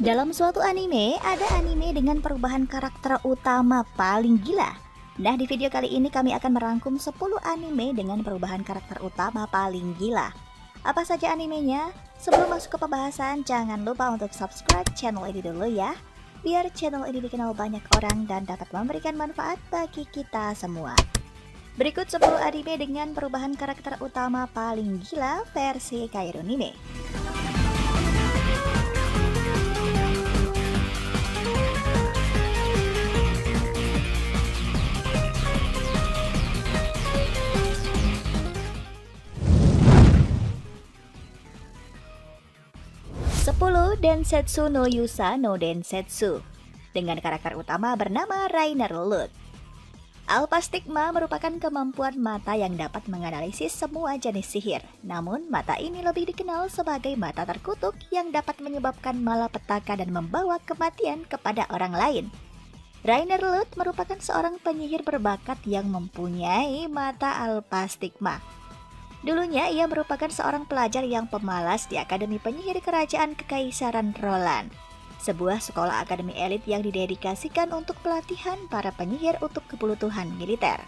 Dalam suatu anime, ada anime dengan perubahan karakter utama paling gila. Nah, di video kali ini kami akan merangkum 10 anime dengan perubahan karakter utama paling gila. Apa saja animenya? Sebelum masuk ke pembahasan, jangan lupa untuk subscribe channel ini dulu ya, biar channel ini dikenal banyak orang dan dapat memberikan manfaat bagi kita semua. Berikut 10 anime dengan perubahan karakter utama paling gila versi Kairunime. Densetsu no Yusa no Densetsu dengan karakter utama bernama Rainer Lut. Alpastigma merupakan kemampuan mata yang dapat menganalisis semua jenis sihir. Namun, mata ini lebih dikenal sebagai mata terkutuk yang dapat menyebabkan malapetaka dan membawa kematian kepada orang lain. Rainer Lut merupakan seorang penyihir berbakat yang mempunyai mata alpastigma. Dulunya ia merupakan seorang pelajar yang pemalas di Akademi Penyihir Kerajaan Kekaisaran Roland, sebuah sekolah akademi elit yang didedikasikan untuk pelatihan para penyihir untuk kebutuhan militer.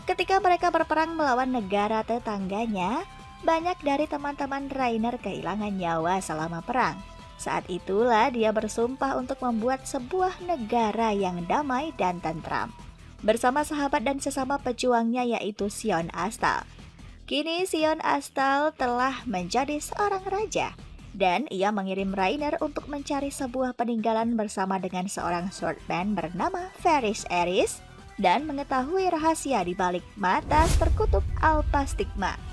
Ketika mereka berperang melawan negara tetangganya, banyak dari teman-teman Rainer kehilangan nyawa selama perang. Saat itulah dia bersumpah untuk membuat sebuah negara yang damai dan tentram, bersama sahabat dan sesama pejuangnya yaitu Sion Astal. Kini Sion Astal telah menjadi seorang raja, dan ia mengirim Rainer untuk mencari sebuah peninggalan bersama dengan seorang swordman bernama Ferris Eris dan mengetahui rahasia di balik mata terkutuk alpastigma.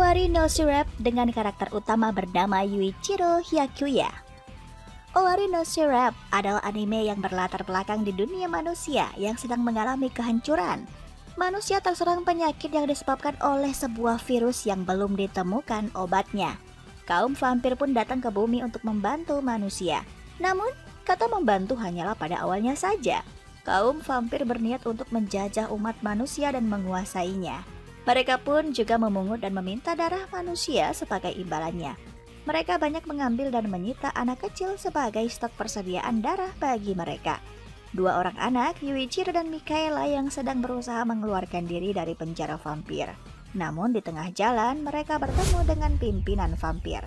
Owari no Syrup dengan karakter utama bernama Yuichiro Hyakuya. Owari no Syrup adalah anime yang berlatar belakang di dunia manusia yang sedang mengalami kehancuran. Manusia terserang penyakit yang disebabkan oleh sebuah virus yang belum ditemukan obatnya. Kaum vampir pun datang ke bumi untuk membantu manusia. Namun, kata membantu hanyalah pada awalnya saja. Kaum vampir berniat untuk menjajah umat manusia dan menguasainya. Mereka pun juga memungut dan meminta darah manusia sebagai imbalannya. Mereka banyak mengambil dan menyita anak kecil sebagai stok persediaan darah bagi mereka. Dua orang anak, Yuichiro dan Mikaela, yang sedang berusaha mengeluarkan diri dari penjara vampir. Namun di tengah jalan mereka bertemu dengan pimpinan vampir.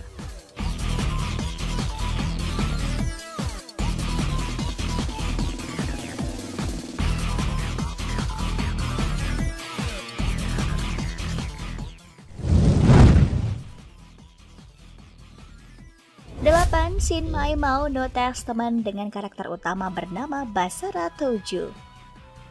Shinmai Mao no Testament dengan karakter utama bernama Basara Touju.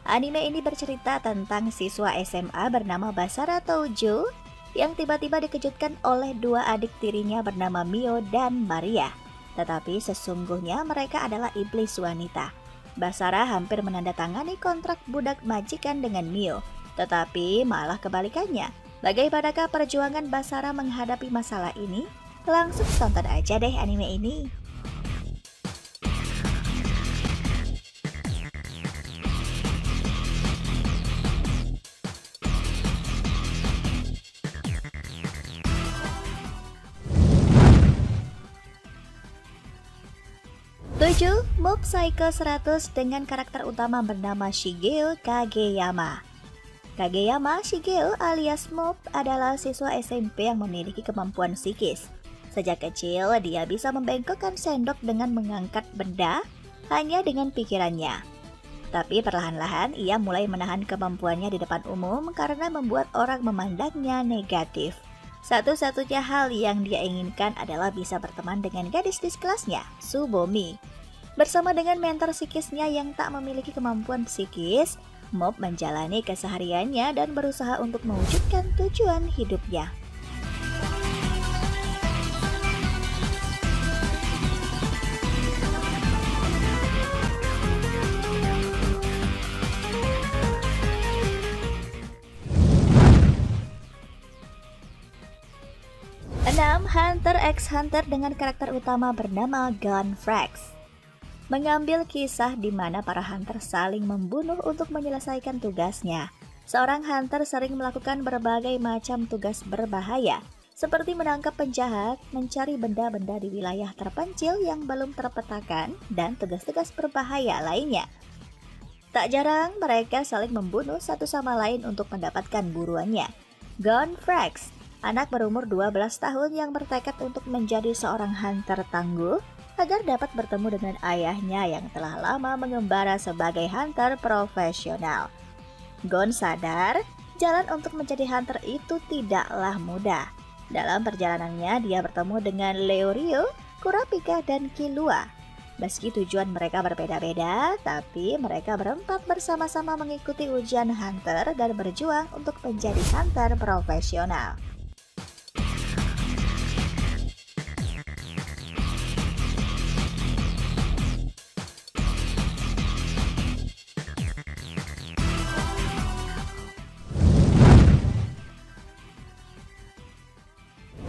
Anime ini bercerita tentang siswa SMA bernama Basara Touju yang tiba-tiba dikejutkan oleh dua adik tirinya bernama Mio dan Maria. Tetapi sesungguhnya mereka adalah iblis wanita. Basara hampir menandatangani kontrak budak majikan dengan Mio, tetapi malah kebalikannya. Bagaimanakah perjuangan Basara menghadapi masalah ini? Langsung tonton aja deh anime ini. Mob Psycho 100 dengan karakter utama bernama Shigeo Kageyama. Kageyama Shigeo alias Mob adalah siswa SMP yang memiliki kemampuan psikis. Sejak kecil, dia bisa membengkokkan sendok dengan mengangkat benda hanya dengan pikirannya. Tapi perlahan-lahan ia mulai menahan kemampuannya di depan umum karena membuat orang memandangnya negatif. Satu-satunya hal yang dia inginkan adalah bisa berteman dengan gadis di kelasnya, Tsubomi. Bersama dengan mentor psikisnya yang tak memiliki kemampuan psikis, Mob menjalani kesehariannya dan berusaha untuk mewujudkan tujuan hidupnya. Hunter x Hunter dengan karakter utama bernama Gunfrax mengambil kisah di mana para hunter saling membunuh untuk menyelesaikan tugasnya. Seorang hunter sering melakukan berbagai macam tugas berbahaya, seperti menangkap penjahat, mencari benda-benda di wilayah terpencil yang belum terpetakan, dan tugas-tugas berbahaya lainnya. Tak jarang mereka saling membunuh satu sama lain untuk mendapatkan buruannya. Gunfrax, anak berumur 12 tahun yang bertekad untuk menjadi seorang hunter tangguh agar dapat bertemu dengan ayahnya yang telah lama mengembara sebagai hunter profesional. Gon sadar jalan untuk menjadi hunter itu tidaklah mudah. Dalam perjalanannya dia bertemu dengan Leorio, Kurapika, dan Killua. Meski tujuan mereka berbeda-beda, tapi mereka berempat bersama-sama mengikuti ujian hunter dan berjuang untuk menjadi hunter profesional.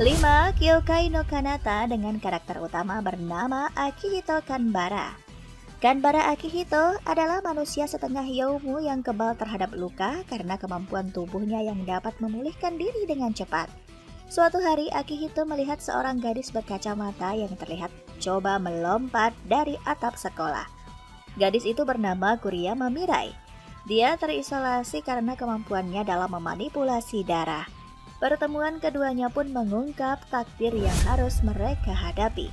Kelima, Kyokai no Kanata dengan karakter utama bernama Akihito Kanbara. Kanbara Akihito adalah manusia setengah Youmu yang kebal terhadap luka karena kemampuan tubuhnya yang dapat memulihkan diri dengan cepat. Suatu hari Akihito melihat seorang gadis berkacamata yang terlihat coba melompat dari atap sekolah. Gadis itu bernama Kuriyama Mirai. Dia terisolasi karena kemampuannya dalam memanipulasi darah. Pertemuan keduanya pun mengungkap takdir yang harus mereka hadapi.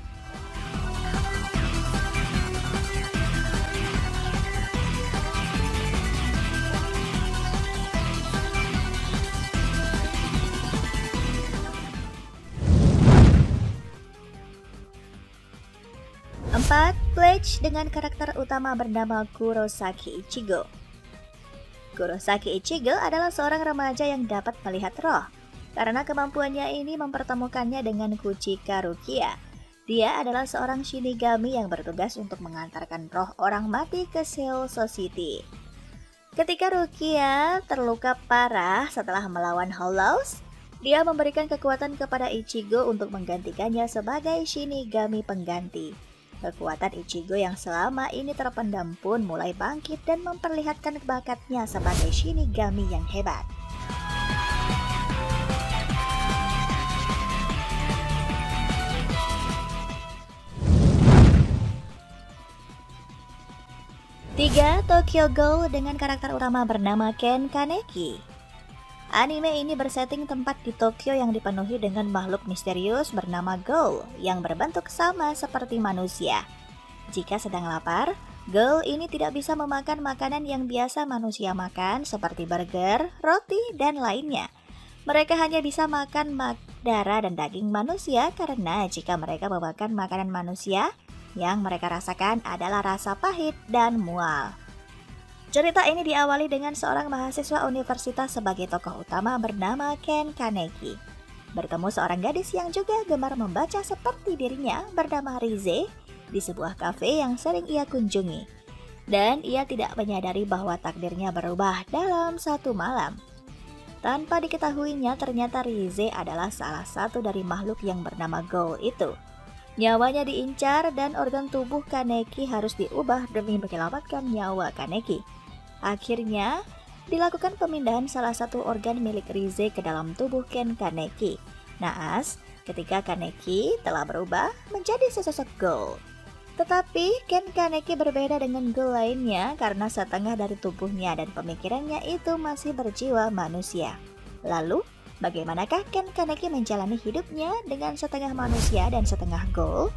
Empat, Bleach dengan karakter utama bernama Kurosaki Ichigo. Kurosaki Ichigo adalah seorang remaja yang dapat melihat roh. Karena kemampuannya ini mempertemukannya dengan Kuchika Rukia. Dia adalah seorang shinigami yang bertugas untuk mengantarkan roh orang mati ke Seoul Society. Ketika Rukia terluka parah setelah melawan Hollows, dia memberikan kekuatan kepada Ichigo untuk menggantikannya sebagai shinigami pengganti. Kekuatan Ichigo yang selama ini terpendam pun mulai bangkit dan memperlihatkan bakatnya sebagai shinigami yang hebat. Tiga, Tokyo Ghoul dengan karakter utama bernama Ken Kaneki. Anime ini bersetting tempat di Tokyo yang dipenuhi dengan makhluk misterius bernama Ghoul yang berbentuk sama seperti manusia. Jika sedang lapar, Ghoul ini tidak bisa memakan makanan yang biasa manusia makan seperti burger, roti, dan lainnya. Mereka hanya bisa makan darah dan daging manusia karena jika mereka memakan makanan manusia, yang mereka rasakan adalah rasa pahit dan mual. Cerita ini diawali dengan seorang mahasiswa universitas sebagai tokoh utama bernama Ken Kaneki. Bertemu seorang gadis yang juga gemar membaca seperti dirinya bernama Rize di sebuah kafe yang sering ia kunjungi. Dan ia tidak menyadari bahwa takdirnya berubah dalam satu malam. Tanpa diketahuinya ternyata Rize adalah salah satu dari makhluk yang bernama Ghoul itu. Nyawanya diincar dan organ tubuh Kaneki harus diubah demi menyelamatkan nyawa Kaneki. Akhirnya, dilakukan pemindahan salah satu organ milik Rize ke dalam tubuh Ken Kaneki. Naas, ketika Kaneki telah berubah menjadi sesosok Ghoul. Tetapi Ken Kaneki berbeda dengan Ghoul lainnya karena setengah dari tubuhnya dan pemikirannya itu masih berjiwa manusia. Lalu, bagaimanakah Ken Kaneki menjalani hidupnya dengan setengah manusia dan setengah Ghoul?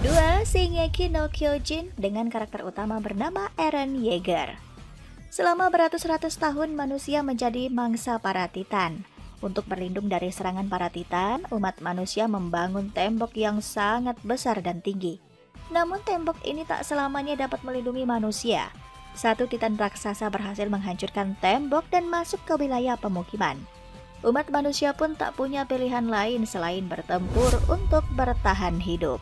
Dua, Shingeki no Kyojin dengan karakter utama bernama Eren Yeager. Selama beratus-ratus tahun manusia menjadi mangsa para Titan. Untuk berlindung dari serangan para Titan, umat manusia membangun tembok yang sangat besar dan tinggi. Namun tembok ini tak selamanya dapat melindungi manusia. Satu Titan raksasa berhasil menghancurkan tembok dan masuk ke wilayah pemukiman. Umat manusia pun tak punya pilihan lain selain bertempur untuk bertahan hidup.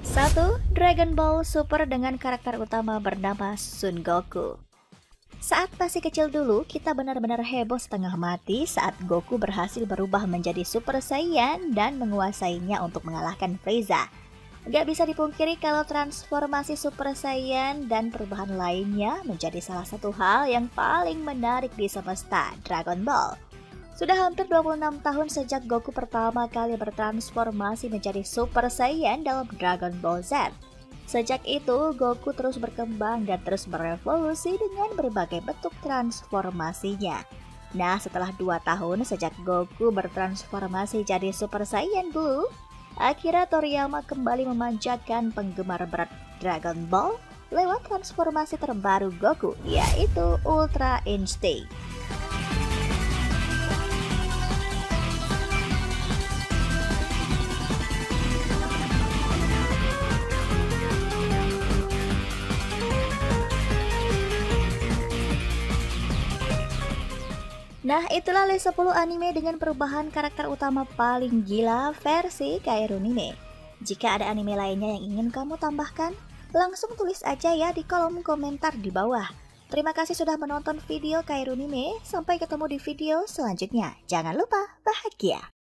Satu, Dragon Ball Super dengan karakter utama bernama Son Goku. Saat masih kecil dulu, kita benar-benar heboh setengah mati saat Goku berhasil berubah menjadi Super Saiyan dan menguasainya untuk mengalahkan Frieza. Gak bisa dipungkiri kalau transformasi Super Saiyan dan perubahan lainnya menjadi salah satu hal yang paling menarik di semesta Dragon Ball. Sudah hampir 26 tahun sejak Goku pertama kali bertransformasi menjadi Super Saiyan dalam Dragon Ball Z. Sejak itu, Goku terus berkembang dan terus berevolusi dengan berbagai bentuk transformasinya. Nah, setelah 2 tahun sejak Goku bertransformasi jadi Super Saiyan Blue, Akira Toriyama kembali memanjakan penggemar berat Dragon Ball lewat transformasi terbaru Goku, yaitu Ultra Instinct. Nah, itulah list 10 anime dengan perubahan karakter utama paling gila versi Kairunime. Jika ada anime lainnya yang ingin kamu tambahkan, langsung tulis aja ya di kolom komentar di bawah. Terima kasih sudah menonton video Kairunime, sampai ketemu di video selanjutnya. Jangan lupa bahagia!